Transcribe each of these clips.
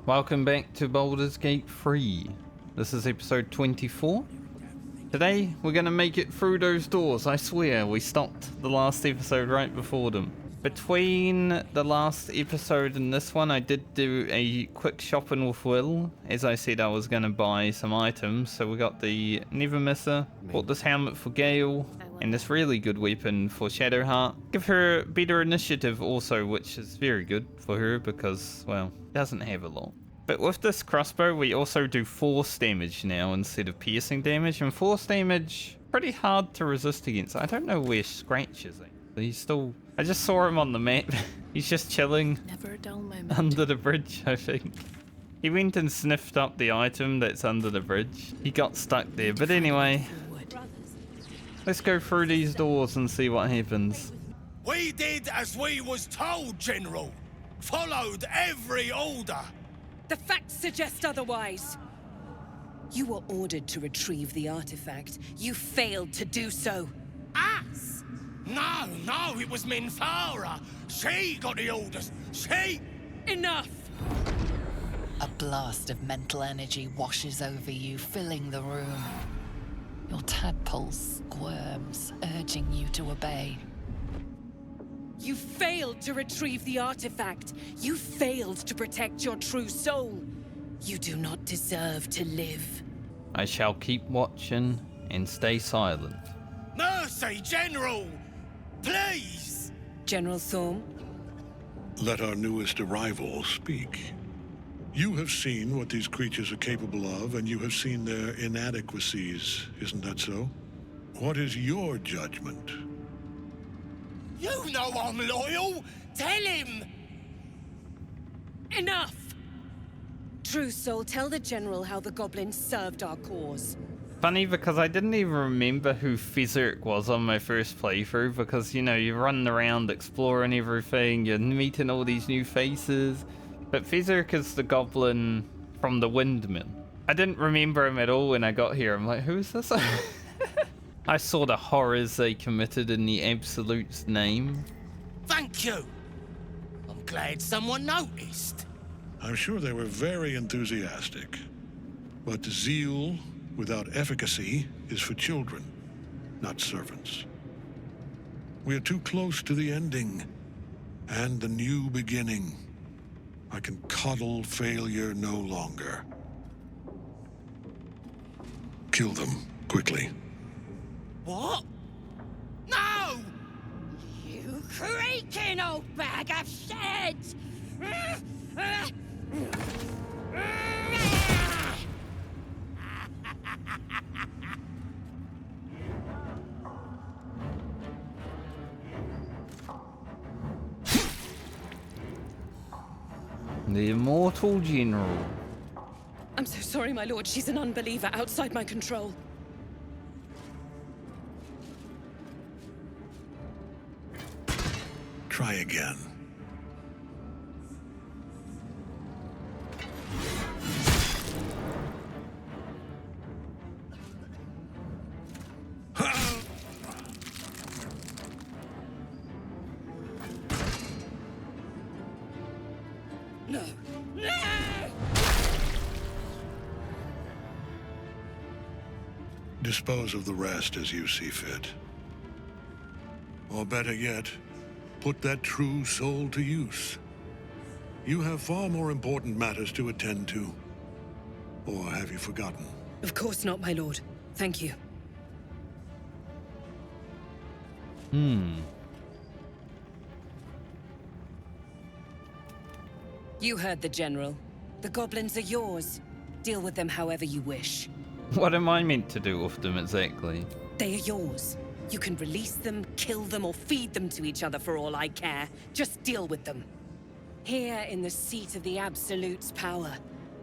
Welcome back to Baldur's Gate 3. This is episode 24. Today, we're going to make it through those doors. I swear, we stopped the last episode right before them. Between the last episode and this one, I did do a quick shopping with Will. As I said, I was going to buy some items. So we got the Nevermisser, bought this helmet for Gale, and this really good weapon for Shadowheart. Give her better initiative also, which is very good for her because, well, doesn't have a lot. But with this crossbow, we also do force damage now instead of piercing damage, and force damage, pretty hard to resist against. I don't know where Scratch is. He's still... I just saw him on the map. He's just chilling Never a dull moment. under the bridge, I think. He went and sniffed up the item that's under the bridge. He got stuck there, but anyway. Let's go through these doors and see what happens. We did as we was told, General. Followed every order. The facts suggest otherwise. You were ordered to retrieve the artifact. You failed to do so. Us? No, it was Minthara. She got the orders. She... Enough! A blast of mental energy washes over you, filling the room. Your tadpole squirms, urging you to obey. You failed to retrieve the artifact. You failed to protect your true soul. You do not deserve to live. I shall keep watching and stay silent. Mercy, General! Please! General Thorm? Let our newest arrival speak. You have seen what these creatures are capable of, and you have seen their inadequacies, isn't that so? What is your judgment? You know I'm loyal! Tell him! Enough! True soul, tell the General how the goblins served our cause. Funny because I didn't even remember who Fezzerk was on my first playthrough because, you know, you're running around exploring everything, you're meeting all these new faces. But Fezzerk is the goblin from the Windmill. I didn't remember him at all when I got here. I'm like, who is this? I saw the horrors they committed in the Absolute's name. Thank you! I'm glad someone noticed. I'm sure they were very enthusiastic. But zeal without efficacy is for children, not servants. We are too close to the ending and the new beginning. I can coddle failure no longer. Kill them, quickly. What? No! You creaking old bag of shit! The Immortal General. I'm so sorry, my lord. She's an unbeliever outside my control. Try again. No. No! Dispose of the rest as you see fit. Or better yet, put that true soul to use. You have far more important matters to attend to. Or have you forgotten? Of course not, my lord. Thank you. You heard the General. The goblins are yours. Deal with them however you wish. What am I meant to do with them exactly? They are yours. You can release them, kill them, or feed them to each other for all I care. Just deal with them. Here in the seat of the Absolute's power,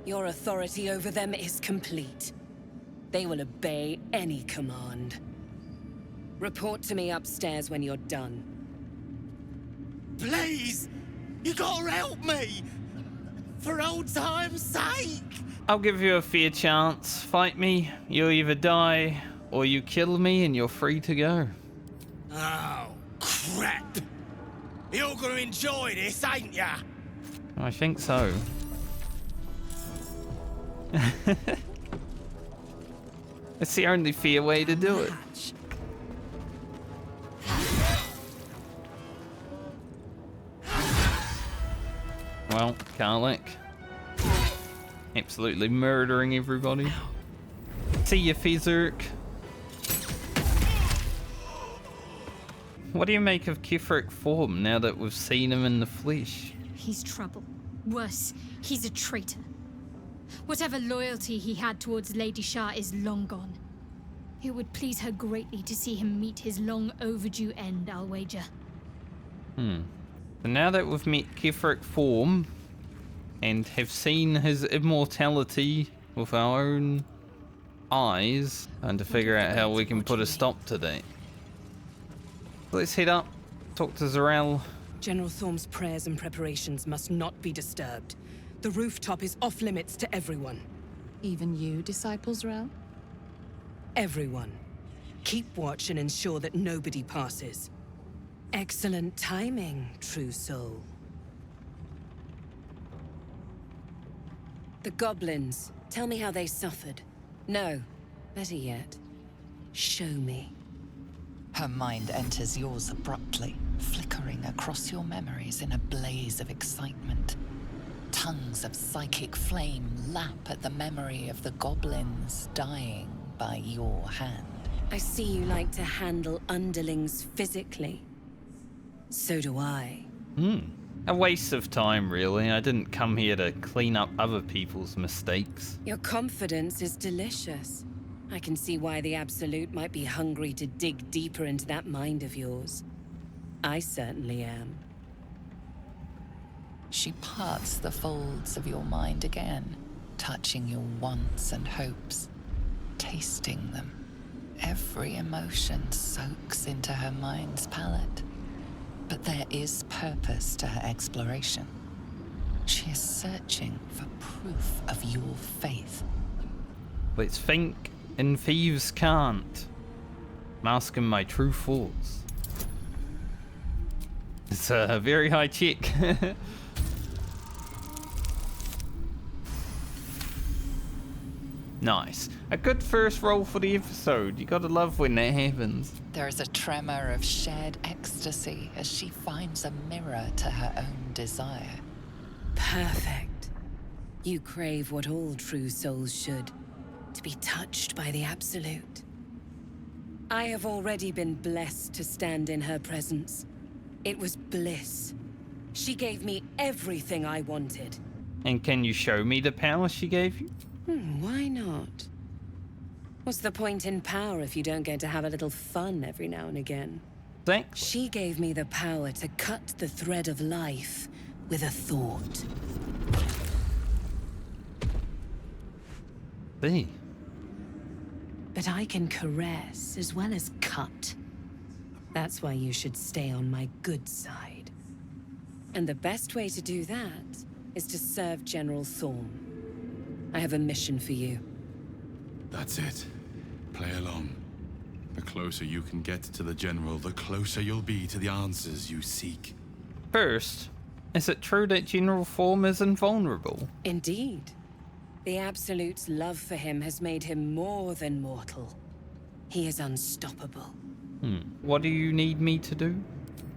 your authority over them is complete. They will obey any command. Report to me upstairs when you're done. Please! You gotta help me! For old time's sake! I'll give you a fair chance. Fight me, you'll either die, or you kill me and you're free to go. Oh, crap! You're gonna enjoy this, ain't ya? I think so. It's the only fair way to do it. Well, Karlak. Absolutely murdering everybody. See you, Fezurk. What do you make of Ketheric Thorm now that we've seen him in the flesh? He's trouble. Worse, he's a traitor. Whatever loyalty he had towards Lady Shah is long gone. It would please her greatly to see him meet his long overdue end, I'll wager. So now that we've met Ketheric Thorm and have seen his immortality with our own eyes, and to figure out how we can put a stop to that. Let's head up, talk to Zarel. General Thorm's prayers and preparations must not be disturbed. The rooftop is off limits to everyone. Even you, Disciples Rel? Everyone. Keep watch and ensure that nobody passes. Excellent timing, true soul. The goblins. Tell me how they suffered. No, better yet, show me. Her mind enters yours abruptly, flickering across your memories in a blaze of excitement. Tongues of psychic flame lap at the memory of the goblins dying by your hand. I see you like to handle underlings physically. So do I. A waste of time, really. I didn't come here to clean up other people's mistakes. Your confidence is delicious. I can see why the Absolute might be hungry to dig deeper into that mind of yours. I certainly am. She parts the folds of your mind again, touching your wants and hopes, tasting them. Every emotion soaks into her mind's palate. But there is purpose to her exploration. She is searching for proof of your faith. Let's think, and thieves can't. Masking my true thoughts. It's a very high check. Nice. A good first roll for the episode. You gotta love when that happens. There is a tremor of shared ecstasy as she finds a mirror to her own desire. Perfect. You crave what all true souls should, to be touched by the Absolute. I have already been blessed to stand in her presence. It was bliss. She gave me everything I wanted. And can you show me the power she gave you? Why not? What's the point in power if you don't get to have a little fun every now and again? Thanks. She gave me the power to cut the thread of life with a thought. See. But I can caress as well as cut. That's why you should stay on my good side. And the best way to do that is to serve General Thorm. I have a mission for you. That's it. Play along. The closer you can get to the General, the closer you'll be to the answers you seek. First, is it true that General Thorm is invulnerable? Indeed. The Absolute's love for him has made him more than mortal. He is unstoppable. What do you need me to do?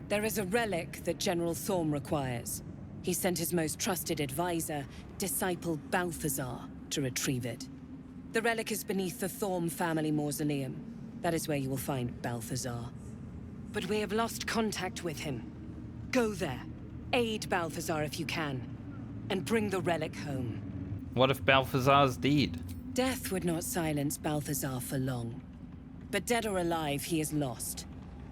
There is a relic that General Thorm requires. He sent his most trusted advisor, disciple Balthazar, to retrieve it. The relic is beneath the Thorm family mausoleum. That is where you will find Balthazar. But we have lost contact with him. Go there, aid Balthazar if you can, and bring the relic home. What if Balthazar's dead? Death would not silence Balthazar for long. But dead or alive, he is lost.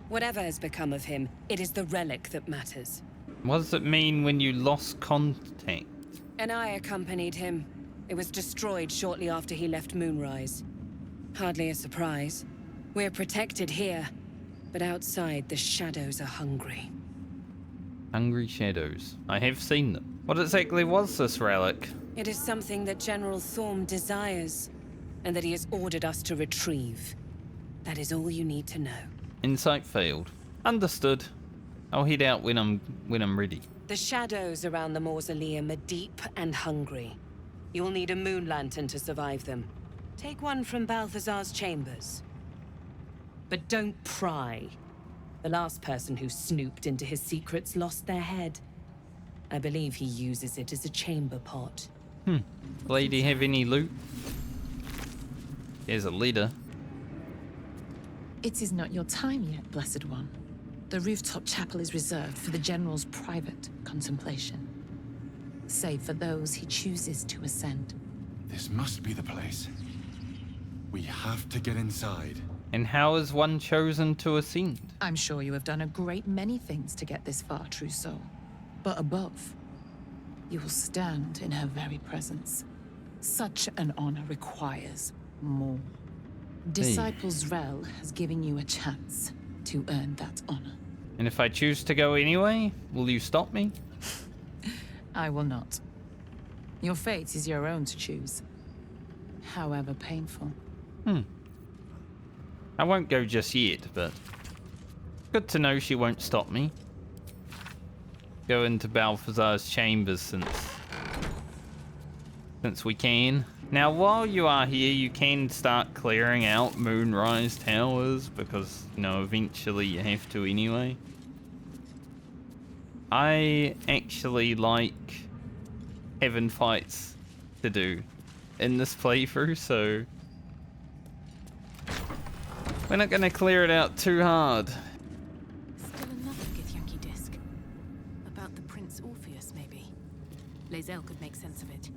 Whatever has become of him, it is the relic that matters. What does it mean when you lost contact? And I accompanied him. It was destroyed shortly after he left Moonrise. Hardly a surprise. We're protected here, but outside the shadows are hungry. Hungry shadows. I have seen them. What exactly was this relic? It is something that General Thorm desires, and that he has ordered us to retrieve. That is all you need to know. Insight failed. Understood. I'll head out when I'm ready. The shadows around the mausoleum are deep and hungry. You'll need a moon lantern to survive them. Take one from Balthazar's chambers. But don't pry. The last person who snooped into his secrets lost their head. I believe he uses it as a chamber pot. Lady have any loot? Here's a leader. It is not your time yet, Blessed One. The rooftop chapel is reserved for the General's private contemplation, save for those he chooses to ascend. This must be the place. We have to get inside. And how is one chosen to ascend? I'm sure you have done a great many things to get this far, true soul. But above, you will stand in her very presence. Such an honor requires more. Disciples Rel has given you a chance to earn that honor. And if I choose to go anyway, will you stop me? I will not. Your fate is your own to choose, however painful. I won't go just yet, but good to know she won't stop me. Go into Balthazar's chambers since we can. Now, while you are here, you can start clearing out Moonrise towers because, you know, eventually you have to anyway. I actually like having fights to do in this playthrough, so we're not going to clear it out too hard. Still another Githyanki disc. About the Prince Orpheus, maybe. Lae'zel could make sense of it.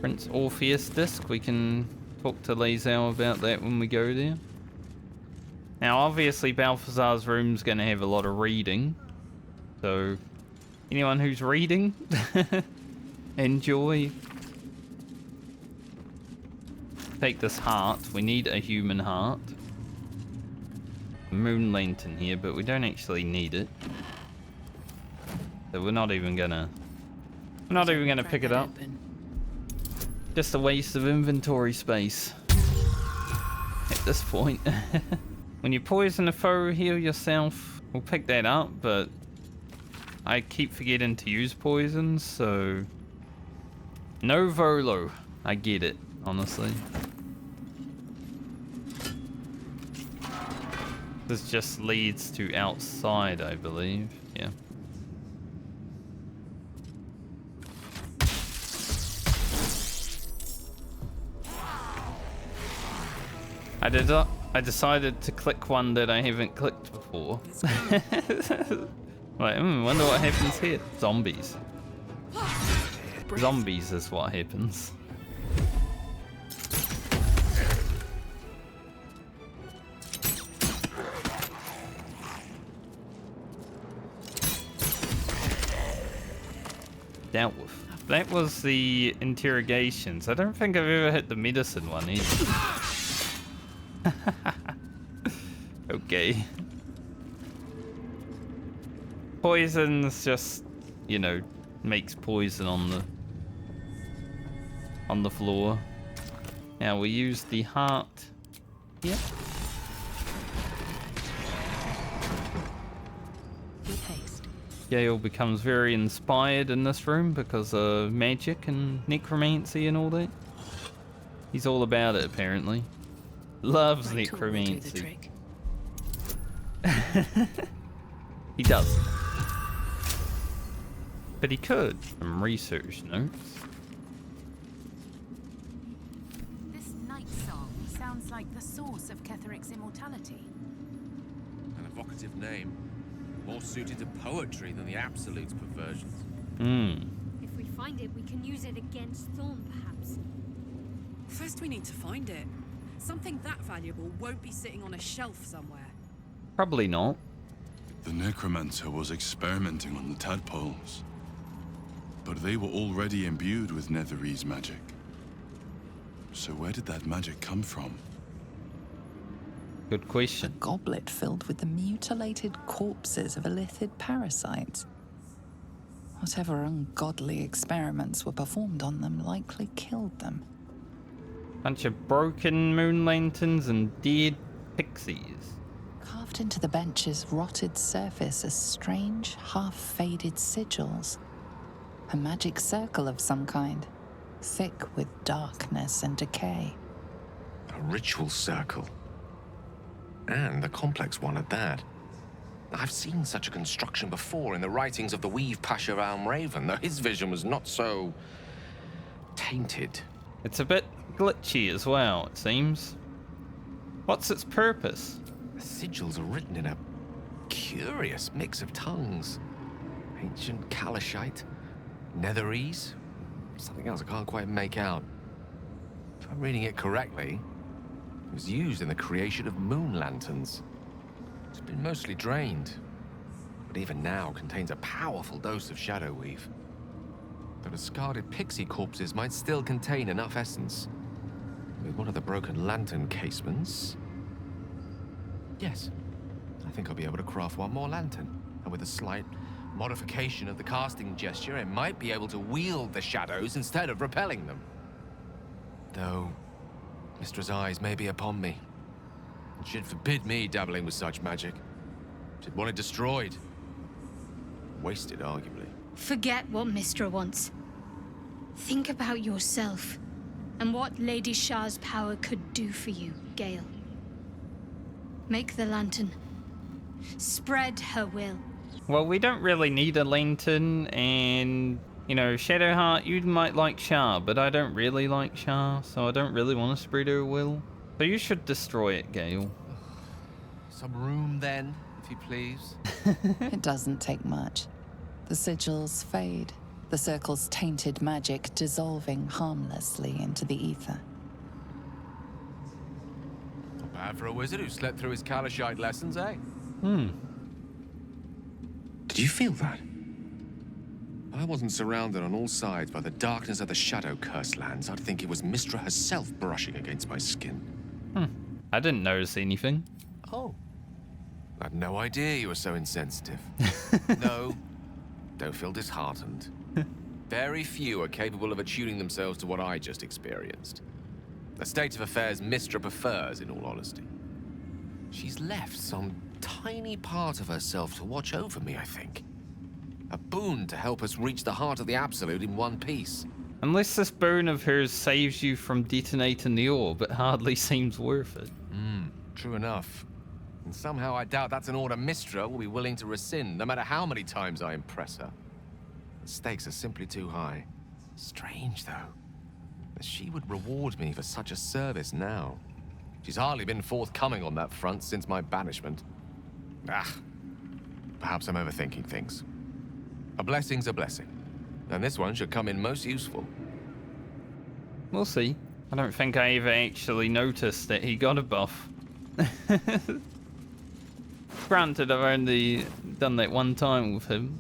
Prince Orpheus disc, we can talk to Lae'zel about that when we go there. Now, obviously, Balthazar's room's going to have a lot of reading, so anyone who's reading, enjoy. Take this heart. We need a human heart. Moon lantern here, but we don't actually need it. So we're not even gonna pick it up. Just a waste of inventory space at this point. When you poison a foe, heal yourself. We'll pick that up, but I keep forgetting to use poisons, so no Volo. I get it, honestly. This just leads to outside, I believe. Yeah. I decided to click one that I haven't clicked before. Like, wonder what happens here. Zombies. Zombies is what happens. Dealt with. That was the interrogations. I don't think I've ever hit the medicine one either. Okay. Poison's just, you know, makes poison on the floor. Now we use the heart. Yep. Gale becomes very inspired in this room because of magic and necromancy and all that. He's all about it, apparently. Loves necromancy. He does. But he could, from research notes. This night song sounds like the source of Ketheric's immortality. An evocative name. More suited to poetry than the Absolute's perversions. If we find it, we can use it against Thorm, perhaps. First we need to find it. Something that valuable won't be sitting on a shelf somewhere. Probably not. The necromancer was experimenting on the tadpoles. But they were already imbued with Netherese magic. So where did that magic come from? Good question. A goblet filled with the mutilated corpses of illithid parasites. Whatever ungodly experiments were performed on them likely killed them. Bunch of broken moon lanterns and dead pixies. Carved into the bench's rotted surface are strange, half-faded sigils. A magic circle of some kind, thick with darkness and decay. A ritual circle. And a complex one at that. I've seen such a construction before in the writings of the Weave Pasha Raven, though his vision was not so tainted. It's a bit glitchy as well, it seems. What's its purpose? The sigils are written in a curious mix of tongues. Ancient Kalashite, Netherese, something else I can't quite make out. If I'm reading it correctly, it was used in the creation of moon lanterns. It's been mostly drained, but even now contains a powerful dose of shadow weave. The discarded pixie corpses might still contain enough essence. With one of the broken lantern casements... Yes, I think I'll be able to craft one more lantern. And with a slight modification of the casting gesture, it might be able to wield the shadows instead of repelling them. Though, Mistra's eyes may be upon me. And she'd forbid me dabbling with such magic. She'd want it destroyed. Wasted, arguably. Forget what Mistra wants. Think about yourself and what Lady Shah's power could do for you, Gale. Make the lantern. Spread her will. Well, we don't really need a lantern, and, you know, Shadowheart, you might like Shah, but I don't really like Shah, so I don't really want to spread her will. So you should destroy it, Gale. Some room, then, if you please. It doesn't take much. The sigils fade, the circle's tainted magic dissolving harmlessly into the ether. Not bad for a wizard who slept through his Kalashite lessons, eh? Did you feel that? I wasn't surrounded on all sides by the darkness of the Shadow-cursed lands. I'd think it was Mistra herself brushing against my skin. I didn't notice anything. Oh. I had no idea you were so insensitive. No, don't feel disheartened. Very few are capable of attuning themselves to what I just experienced. A state of affairs Mistra prefers, in all honesty. She's left some tiny part of herself to watch over me, I think. A boon to help us reach the heart of the Absolute in one piece. Unless this boon of hers saves you from detonating the orb, it hardly seems worth it. True enough. And somehow I doubt that's an order Mistra will be willing to rescind, no matter how many times I impress her. The stakes are simply too high. Strange, though, that she would reward me for such a service now. She's hardly been forthcoming on that front since my banishment. Perhaps I'm overthinking things. A blessing's a blessing, and this one should come in most useful. We'll see. I don't think I ever actually noticed that he got a buff. Granted, I've only done that one time with him.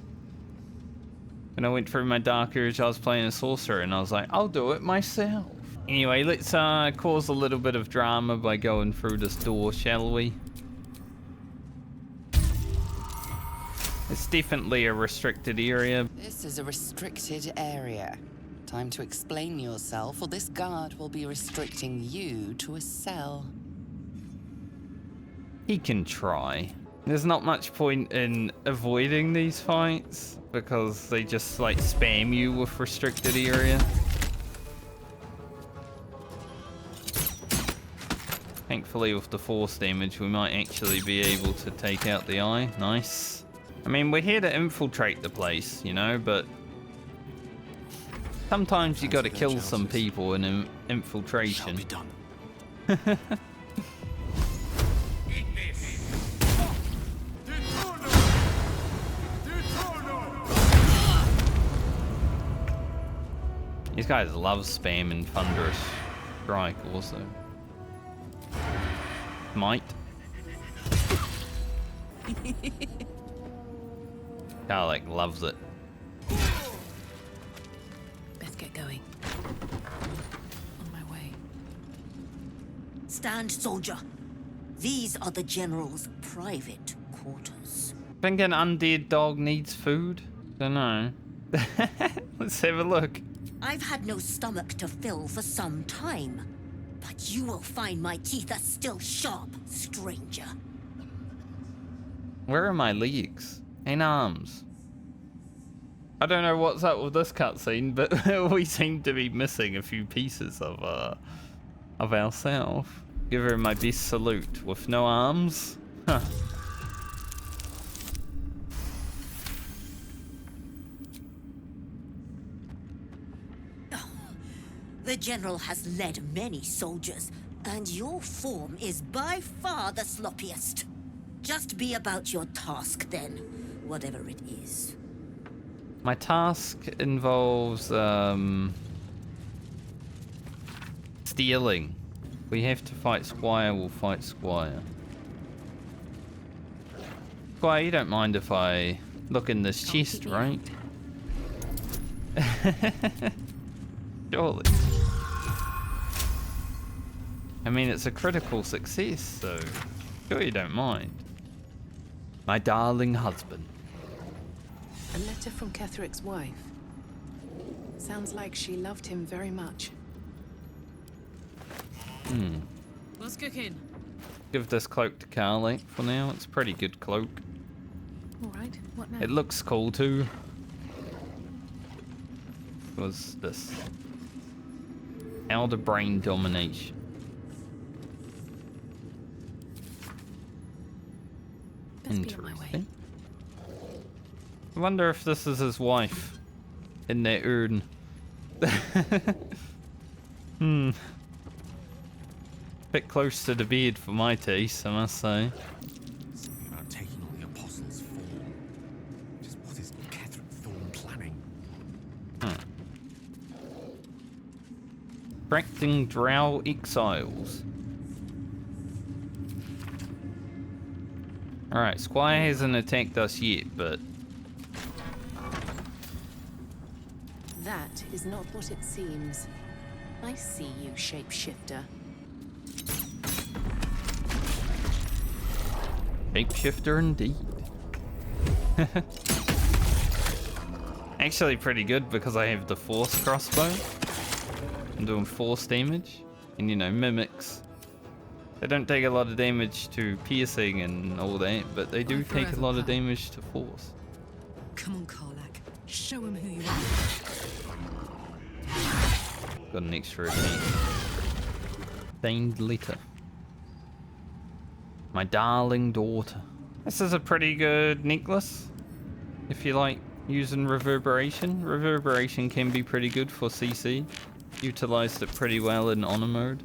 When I went through my Dark Urge, I was playing a sorcerer, and I was like, I'll do it myself. Anyway, let's cause a little bit of drama by going through this door, shall we? It's definitely a restricted area. This is a restricted area. Time to explain yourself, or this guard will be restricting you to a cell. He can try. There's not much point in avoiding these fights because they just like spam you with restricted area. Thankfully with the force damage we might actually be able to take out the eye. Nice. I mean, we're here to infiltrate the place, you know, but sometimes you gotta kill some people in infiltration. Shall be done. These guys love spamming Thunderous Strike also. Might. Garlic loves it. Best get going. On my way. Stand, soldier. These are the General's private quarters. Think an undead dog needs food? Dunno. Let's have a look. I've had no stomach to fill for some time, but you will find my teeth are still sharp, stranger. Where are my legs and arms? I don't know what's up with this cutscene, but we seem to be missing a few pieces of ourselves. Give her my best salute with no arms. Huh. The General has led many soldiers, and your form is by far the sloppiest. Just be about your task then, whatever it is. My task involves stealing. We have to fight Squire, we'll fight Squire. Squire, you don't mind if I look in this chest, right? Surely. I mean, it's a critical success, so sure you don't mind. My darling husband. A letter from Ketheric's wife. Sounds like she loved him very much. What's cooking? Give this cloak to Carly for now. It's a pretty good cloak. Alright, what now? It looks cool too. What's this? Elder Brain Domination. Interesting. I wonder if this is his wife in that urn. Bit close to the bed for my taste, I must say. Something about taking on the Apostle's form. Just what is Ketheric Thorm planning? Correcting Drow exiles. Alright, Squire hasn't attacked us yet, but... That is not what it seems. I see you, shapeshifter. Shapeshifter indeed. Actually pretty good because I have the Force crossbow. I'm doing force damage. And you know, mimics. They don't take a lot of damage to piercing and all that, but they do take a lot of damage to force. Come on, Karlach. Show him who you are. Got an extra attack. Stained letter. My darling daughter. This is a pretty good necklace. If you like using reverberation. Reverberation can be pretty good for CC. Utilized it pretty well in honor mode.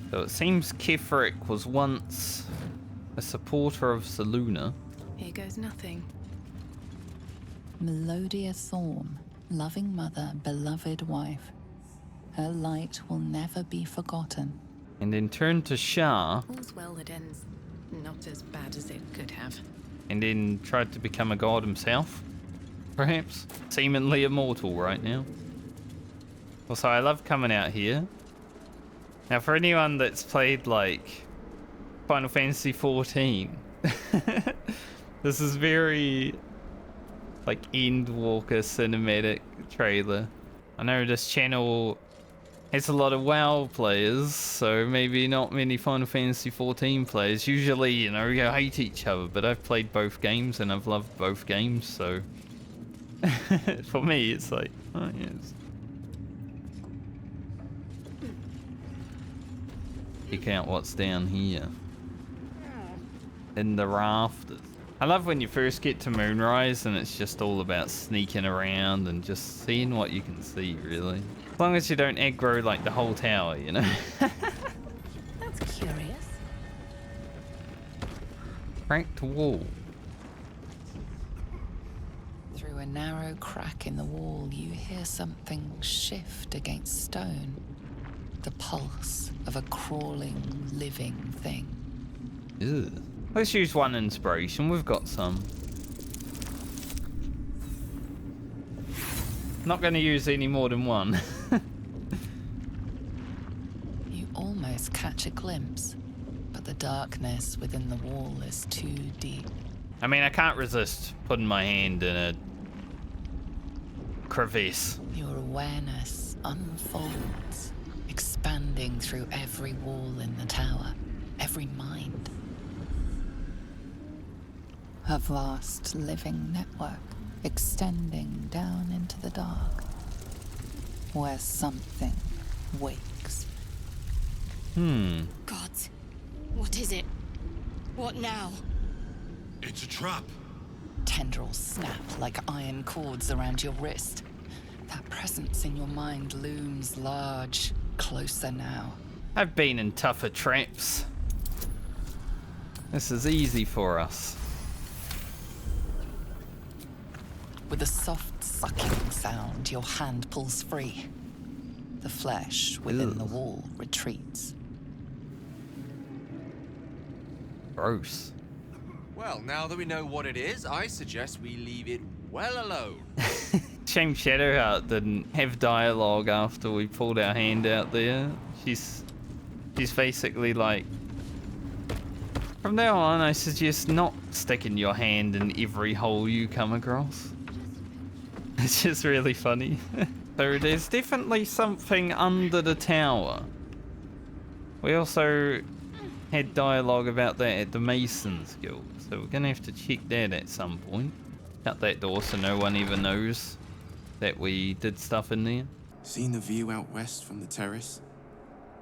So it seems Ketheric was once a supporter of Selûne. Here goes nothing. Melodia Thorm, loving mother, beloved wife. Her light will never be forgotten. And then turned to Shah. All's well that ends not as bad as it could have. And then tried to become a god himself. Perhaps. Seemingly immortal right now. Also, I love coming out here. Now, for anyone that's played, like, Final Fantasy XIV, this is very, like, Endwalker cinematic trailer. I know this channel has a lot of WoW players, so maybe not many Final Fantasy XIV players. Usually, you know, you hate each other, but I've played both games and I've loved both games, so... for me, it's like, oh, yes. Check out what's down here. In the rafters. I love when you first get to Moonrise and it's just all about sneaking around and just seeing what you can see, really. As long as you don't aggro like the whole tower, you know? That's curious. Cracked wall. Through a narrow crack in the wall, you hear something shift against stone. The pulse of a crawling, living thing. Ew. Let's use one inspiration. We've got some. Not going to use any more than one. You almost catch a glimpse, but the darkness within the wall is too deep. I mean, I can't resist putting my hand in a crevice. Your awareness unfolds, expanding through every wall in the tower, every mind. A vast living network extending down into the dark, where something wakes. God, what is it? What now? It's a trap. Tendrils snap like iron cords around your wrist. That presence in your mind looms large, closer now. I've been in tougher traps. This is easy for us. With a soft sucking sound, your hand pulls free. The flesh within the wall retreats. Gross. Well, now that we know what it is, I suggest we leave it well alone. Shame Shadowheart didn't have dialogue after we pulled our hand out there. She's basically like, from now on, I suggest not sticking your hand in every hole you come across. It's just really funny. So there's definitely something under the tower. We also had dialogue about that at the Masons Guild, so we're gonna have to check that at some point. Shut that door so no one ever knows that we did stuff in there. Seen the view out west from the terrace?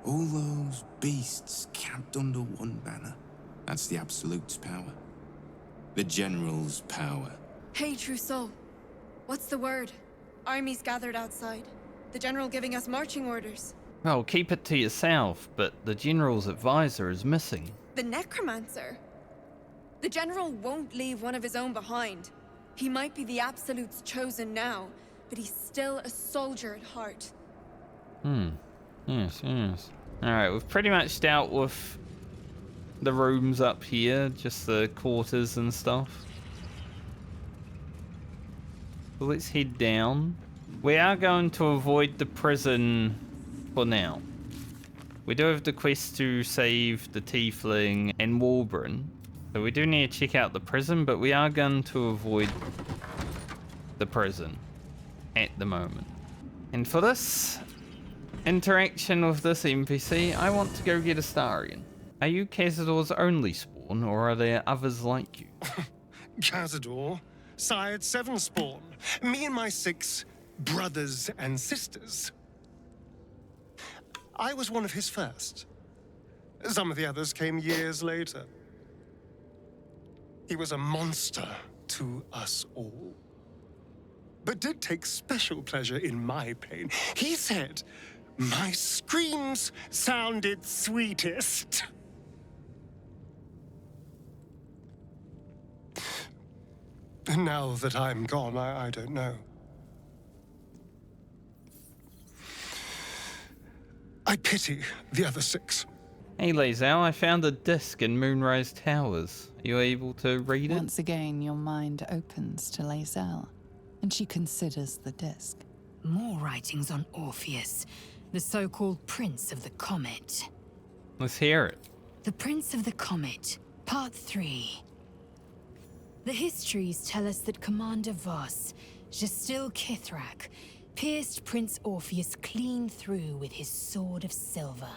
All those beasts camped under one banner. That's the Absolute's power. The General's power. Hey, Trousseau. What's the word? Armies gathered outside. The General giving us marching orders. Well, keep it to yourself, but the General's advisor is missing. The Necromancer? The General won't leave one of his own behind. He might be the Absolute's chosen now, but he's still a soldier at heart. Yes. Alright, we've pretty much dealt with the rooms up here, just the quarters and stuff. So let's head down. We are going to avoid the prison for now. We do have the quest to save the Tiefling and Walburn, so we do need to check out the prison, but we are going to avoid the prison at the moment. And for this interaction with this NPC, I want to go get Astarion. Are you Cazador's only spawn, or are there others like you? Cazador sired 7 spawn. Me and my 6 brothers and sisters. I was one of his first. Some of the others came years later. He was a monster to us all, but did take special pleasure in my pain. He said my screams sounded sweetest. And now that I'm gone, I don't know. I pity the other 6. Hey Lazel, I found a disc in Moonrise Towers. Are you able to read it? Once again, your mind opens to Lazel, and she considers the disc. More writings on Orpheus, the so-called Prince of the Comet. Let's hear it. The Prince of the Comet, Part 3. The histories tell us that Commander Voss, Steelclaw, pierced Prince Orpheus clean through with his sword of silver,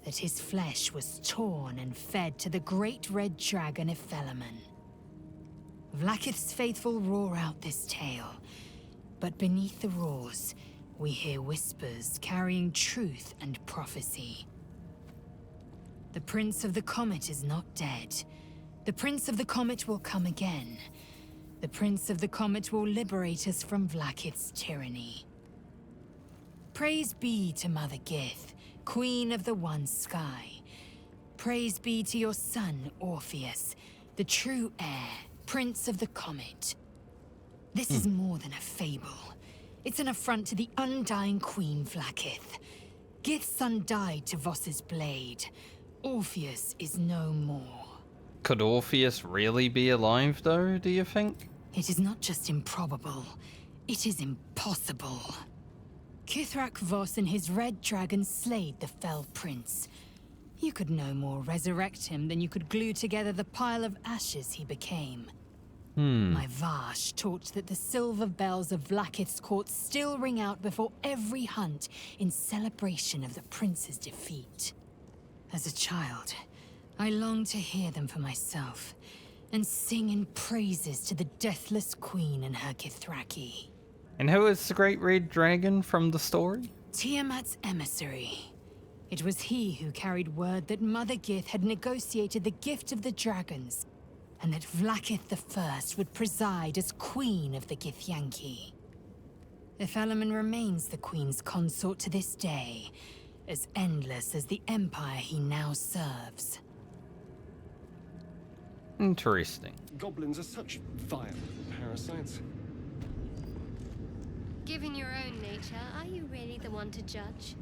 that his flesh was torn and fed to the great red dragon Ephelaman. Vlaakith's faithful roar out this tale, but beneath the roars, we hear whispers carrying truth and prophecy. The Prince of the Comet is not dead. The Prince of the Comet will come again. The Prince of the Comet will liberate us from Vlaakith's tyranny. Praise be to Mother Gith, Queen of the One Sky. Praise be to your son, Orpheus, the true heir, Prince of the Comet. This is more than a fable. It's an affront to the undying Queen Vlaakith. Gith's son died to Voss's blade. Orpheus is no more. Could Orpheus really be alive though, do you think? It is not just improbable, it is impossible. Ketheric Voss and his red dragon slayed the fell prince. You could no more resurrect him than you could glue together the pile of ashes he became. My Vash taught that the silver bells of Vlaakith's court still ring out before every hunt in celebration of the prince's defeat. As a child, I longed to hear them for myself, and sing in praises to the deathless queen and her Kithraki. And who is the great red dragon from the story? Tiamat's emissary. It was he who carried word that Mother Gith had negotiated the gift of the dragons, and that Vlaakith the First would preside as queen of the Githyanki. Ifalaman remains the queen's consort to this day, as endless as the empire he now serves. Interesting. Goblins are such vile parasites. Given your own nature, are you really the one to judge?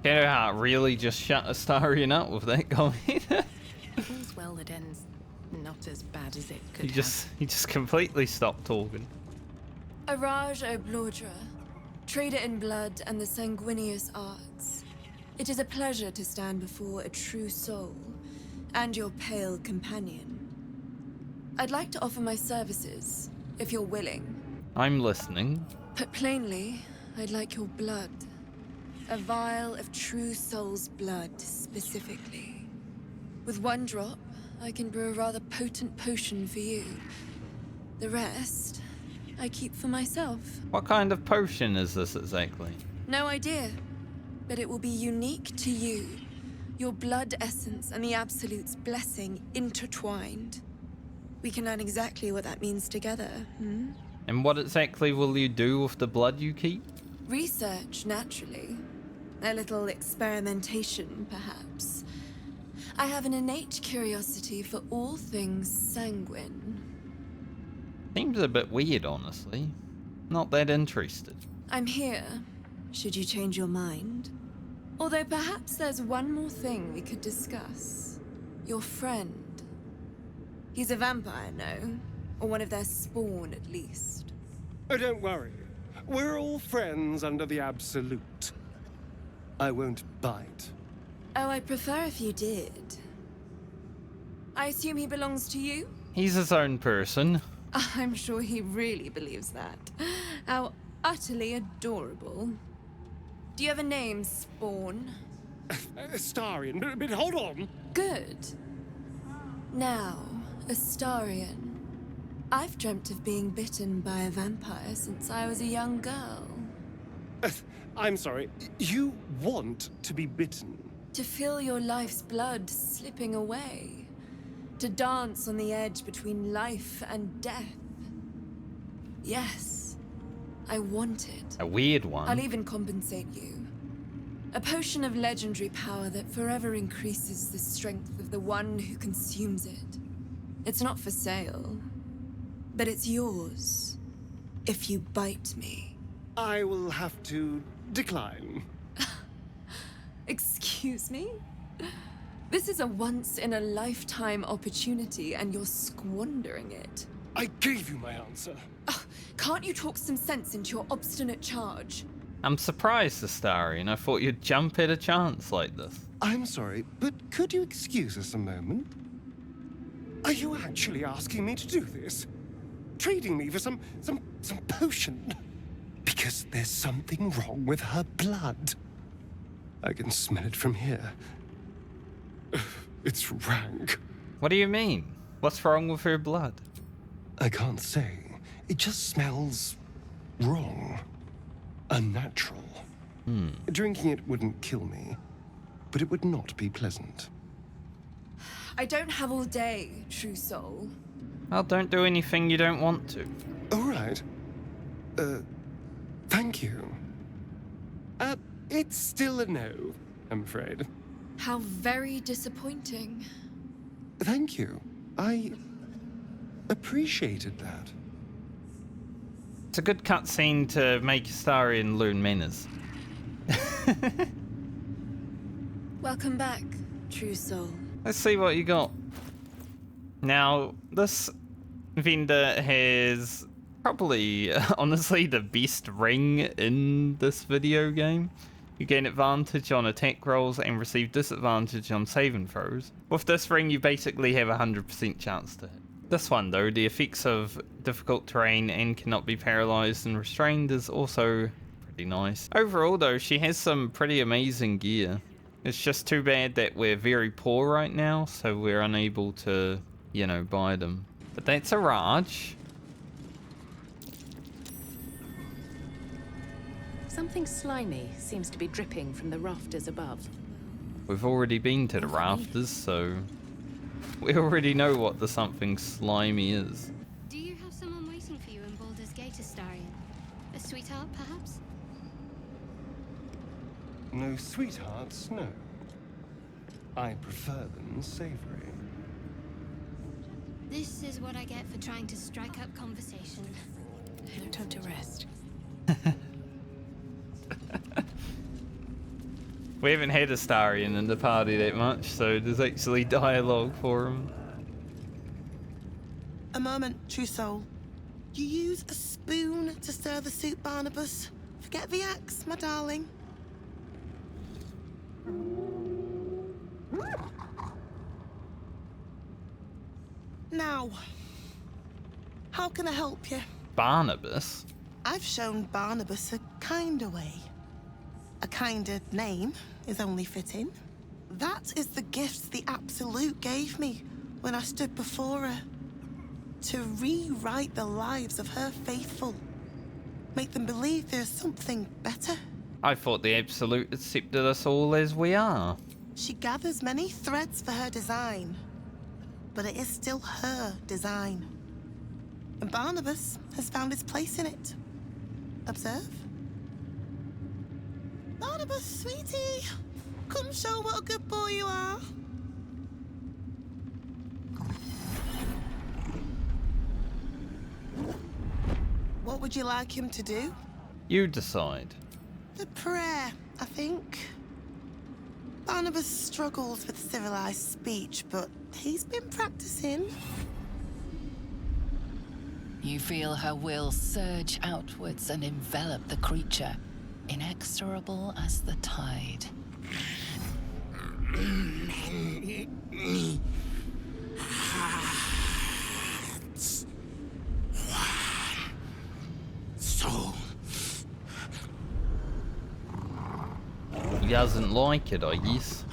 Kenoheart really just shut Astarion up with that comment. All's well that ends not as bad as it could he just completely stopped talking. Araj and Astarion, trader in blood and the sanguineous arts. It is a pleasure to stand before a true soul, and your pale companion. I'd like to offer my services, if you're willing. I'm listening. Put plainly, I'd like your blood. A vial of true soul's blood, specifically. With one drop, I can brew a rather potent potion for you. The rest, I keep for myself. What kind of potion is this exactly? No idea, but it will be unique to you. Your blood essence and the Absolute's blessing intertwined. We can learn exactly what that means together, hmm? And what exactly will you do with the blood you keep? Research, naturally. A little experimentation, perhaps. I have an innate curiosity for all things sanguine. Seems a bit weird, honestly. Not that interested. I'm here, should you change your mind. Although perhaps there's one more thing we could discuss. Your friend. He's a vampire, no? Or one of their spawn, at least. Oh, don't worry. We're all friends under the Absolute. I won't bite. Oh, I'd prefer if you did. I assume he belongs to you? He's his own person. I'm sure he really believes that. How utterly adorable. Do you have a name, Spawn? Astarion, but hold on. Good. Now, Astarion. I've dreamt of being bitten by a vampire since I was a young girl. I'm sorry, you want to be bitten? To feel your life's blood slipping away. To dance on the edge between life and death. Yes, I want it. A weird one. I'll even compensate you. A potion of legendary power that forever increases the strength of the one who consumes it. It's not for sale, but it's yours if you bite me. I will have to decline. Excuse me? This is a once-in-a-lifetime opportunity, and you're squandering it. I gave you my answer. Can't you talk some sense into your obstinate charge? I'm surprised, Astarion. I thought you'd jump at a chance like this. I'm sorry, but could you excuse us a moment? Are you actually asking me to do this? Trading me for some potion? Because there's something wrong with her blood. I can smell it from here. It's rank. What do you mean? What's wrong with her blood? I can't say. It just smells wrong. Unnatural. Drinking it wouldn't kill me, but it would not be pleasant. I don't have all day, true soul. Well, don't do anything you don't want to. All right. Thank you. It's still a no, I'm afraid. How very disappointing. Thank you. I appreciated that. It's a good cutscene to make Astarion learn manners. Welcome back, true soul. Let's see what you got. Now, this vendor has probably, honestly, the best ring in this video game. You gain advantage on attack rolls and receive disadvantage on saving throws. With this ring, you basically have a 100% chance to hit. This one, though, the effects of difficult terrain and cannot be paralyzed and restrained is also pretty nice. Overall, though, she has some pretty amazing gear. It's just too bad that we're very poor right now, so we're unable to, you know, buy them. But that's Araj. Something slimy seems to be dripping from the rafters above. We've already been to the rafters, so we already know what the something slimy is. Do you have someone waiting for you in Baldur's Gate, Astarion? A sweetheart, perhaps? No sweethearts, no. I prefer them savory. This is what I get for trying to strike up conversation. No time to rest. We haven't had Astarion in the party that much, so there's actually dialogue for him. A moment, true soul. You use a spoon to stir the soup, Barnabas. Forget the axe, my darling. Now, how can I help you? Barnabas? I've shown Barnabas a kinder way. A kinder name is only fitting. That is the gift the Absolute gave me when I stood before her. To rewrite the lives of her faithful. Make them believe there's something better. I thought the Absolute accepted us all as we are. She gathers many threads for her design, but it is still her design. And Barnabas has found his place in it. Observe. Barnabas, sweetie, come show what a good boy you are. What would you like him to do? You decide. The prayer, I think. Barnabas struggles with civilized speech, but he's been practicing. You feel her will surge outwards and envelop the creature, inexorable as the tide. Soul. He doesn't like it, I guess.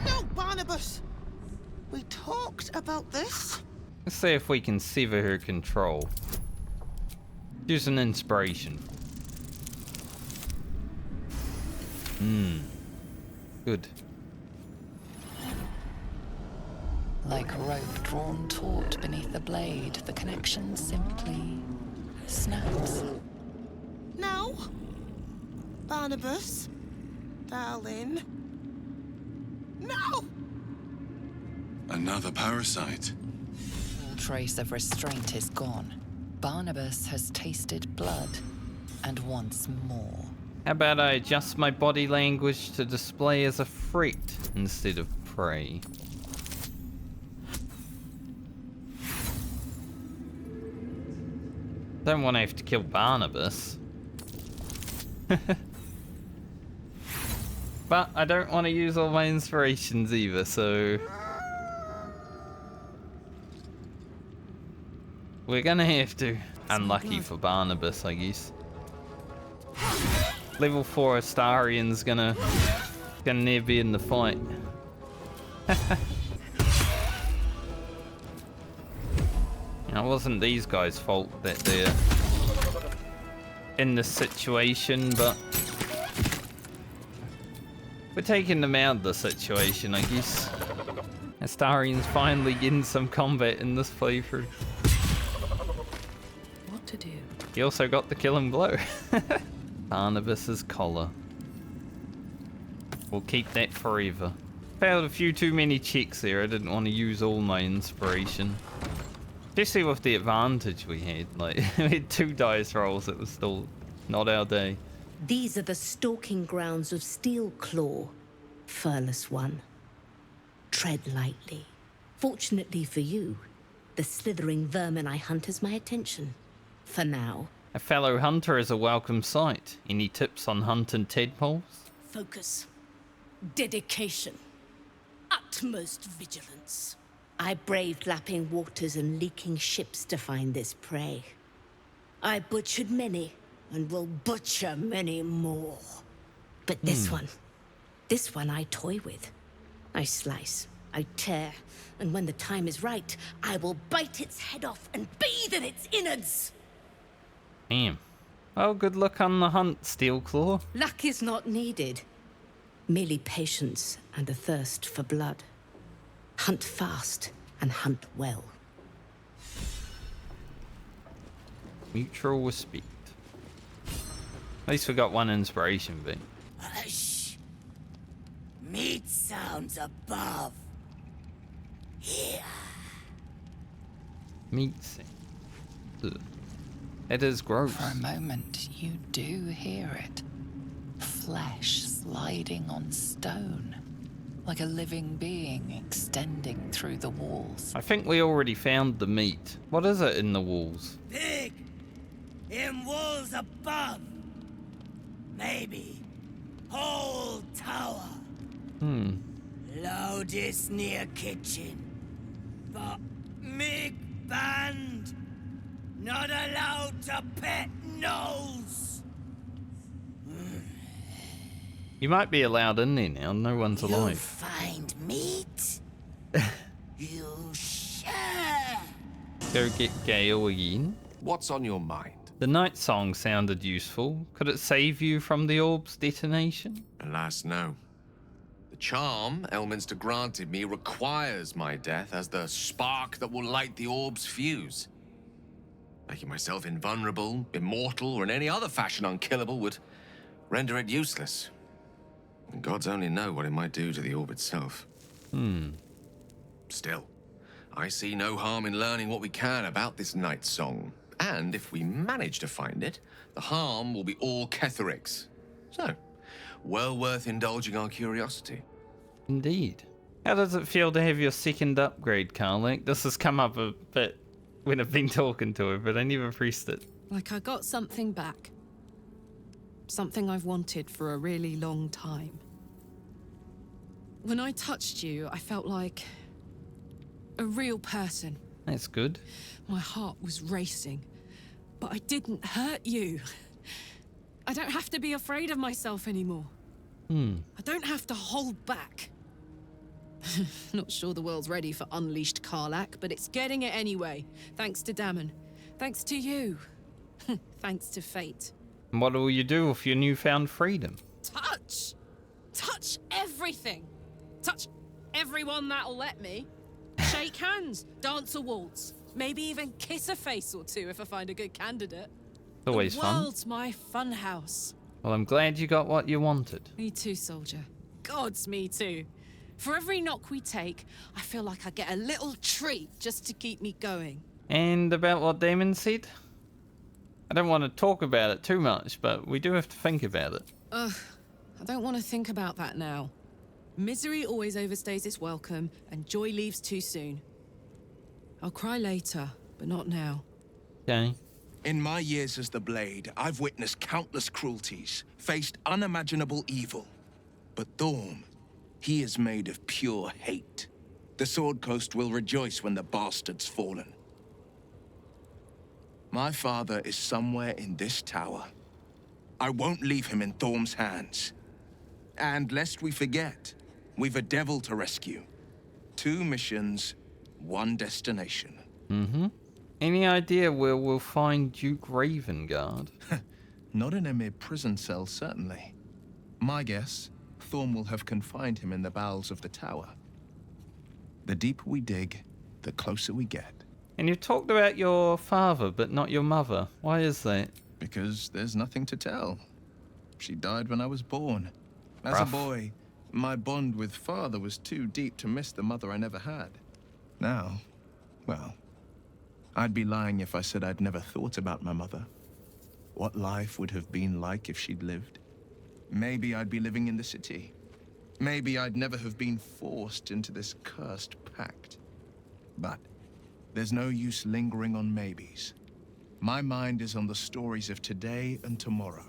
No, Barnabas! We talked about this. Let's see if we can sever her control. Use an inspiration. Good. Like rope drawn taut beneath the blade, the connection simply snaps. No. Barnabas, darling. No! Another parasite. All trace of restraint is gone. Barnabas has tasted blood, and wants more. How about I adjust my body language to display as a threat instead of prey? Don't want to have to kill Barnabas. But I don't want to use all my inspirations either, so... we're gonna have to. Unlucky for Barnabas, I guess. Level 4 Astarion's gonna near be in the fight. It wasn't these guys' fault that they're in this situation, but we're taking them out of the situation, I guess. Astarion's finally getting some combat in this playthrough. What to do? He also got the killing blow. Barnabas's collar. We'll keep that forever. Failed a few too many checks there. I didn't want to use all my inspiration. Especially with the advantage we had. Like, we had 2 dice rolls. It was still not our day. These are the stalking grounds of Steelclaw, furless one. Tread lightly. Fortunately for you, the slithering vermin I hunt has my attention. For now. A fellow hunter is a welcome sight. Any tips on hunting tadpoles? Focus. Dedication. Utmost vigilance. I braved lapping waters and leaking ships to find this prey. I butchered many, and will butcher many more. But this one I toy with. I slice, I tear, and when the time is right, I will bite its head off and bathe in its innards. Damn. Well, good luck on the hunt, Steelclaw. Luck is not needed. Merely patience and a thirst for blood. Hunt fast and hunt well. Mutual respect. At least we got one inspiration bit. Hush! Meat sounds above. Here. Meat scent. Ugh. It is gross. For a moment, you do hear it. Flesh sliding on stone. Like a living being extending through the walls. I think we already found the meat. What is it in the walls? Big. In walls above. Maybe. Whole tower. Loudest near kitchen. But Mig banned. Not allowed to pet nose. You might be allowed in there now. No one's You alive. find meat? You share. Go get Gale again. What's on your mind? The night song sounded useful. Could it save you from the orb's detonation? Alas, no. The charm Elminster granted me requires my death as the spark that will light the orb's fuse. Making myself invulnerable, immortal, or in any other fashion unkillable would render it useless. And gods only know what it might do to the orb itself. Still, I see no harm in learning what we can about this night song. And if we manage to find it, the harm will be all Ketheric's. So, well worth indulging our curiosity. Indeed. How does it feel to have your second upgrade, Karlak? This has come up a bit when I've been talking to her, but I never pressed it. Like I got something back. Something I've wanted for a really long time. When I touched you, I felt like a real person. That's good. My heart was racing, but I didn't hurt you. I don't have to be afraid of myself anymore. I don't have to hold back. Not sure the world's ready for unleashed Karlak, but it's getting it anyway. Thanks to Dammon. Thanks to you. Thanks to fate. And what will you do with your newfound freedom? Touch! Touch everything! Touch everyone that'll let me. Shake hands, dance a waltz, maybe even kiss a face or two if I find a good candidate. Always the fun. world's my fun house. Well, I'm glad you got what you wanted. Me too, soldier. Gods, me too. For every knock we take, I feel like I get a little treat just to keep me going. And about what Damon said? I don't want to talk about it too much, but we do have to think about it. Ugh, I don't want to think about that now. Misery always overstays its welcome, and joy leaves too soon. I'll cry later, but not now. Okay. In my years as the Blade, I've witnessed countless cruelties, faced unimaginable evil. But Thorm, he is made of pure hate. The Sword Coast will rejoice when the bastard's fallen. My father is somewhere in this tower. I won't leave him in Thorm's hands. And lest we forget, we've a devil to rescue. 2 missions, 1 destination. Any idea where we'll find Duke Ravengard? Not in a mere prison cell, certainly. My guess, Thorm will have confined him in the bowels of the tower. The deeper we dig, the closer we get. And you talked about your father, but not your mother. Why is that? Because there's nothing to tell. She died when I was born. As Rough. a boy, my bond with father was too deep to miss the mother I never had. Now, well, I'd be lying if I said I'd never thought about my mother. What life would have been like if she'd lived. Maybe I'd be living in the city. Maybe I'd never have been forced into this cursed pact. But there's no use lingering on maybes. My mind is on the stories of today and tomorrow,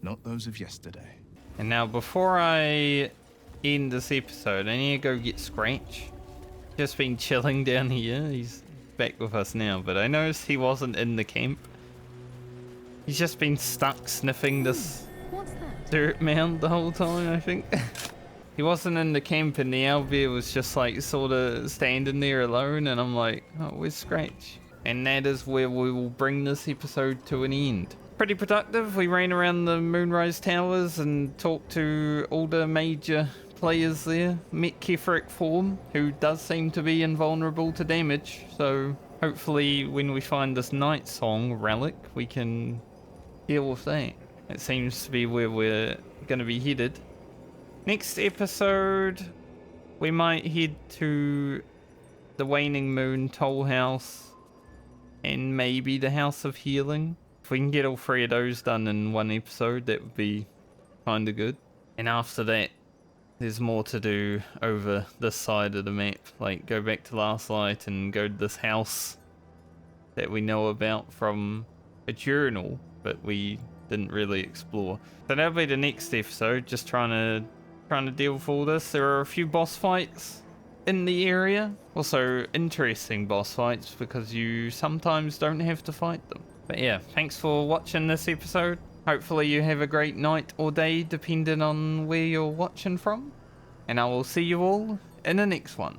not those of yesterday. And now, before I end this episode, I need to go get Scratch. Just been chilling down here. He's back with us now, but I noticed he wasn't in the camp. He's just been stuck sniffing this dirt mound the whole time, I think. He wasn't in the camp and the owlbear was just like sort of standing there alone, and I'm like, oh, where's Scratch? And that is where we will bring this episode to an end. Pretty productive. We ran around the Moonrise Towers and talked to all the major players there. Met Ketheric Thorm, who does seem to be invulnerable to damage, so hopefully when we find this Night Song relic, we can deal with that. It seems to be where we're going to be headed. Next episode, we might head to the Waning Moon Toll House and maybe the House of Healing. If we can get all three of those done in one episode, that would be kind of good. And after that, there's more to do over this side of the map. Like, go back to Last Light and go to this house that we know about from a journal, but we didn't really explore. So that'll be the next episode, just trying to deal with all this. There are a few boss fights in the area. Also, interesting boss fights because you sometimes don't have to fight them. But yeah, thanks for watching this episode. Hopefully you have a great night or day, depending on where you're watching from. And I will see you all in the next one.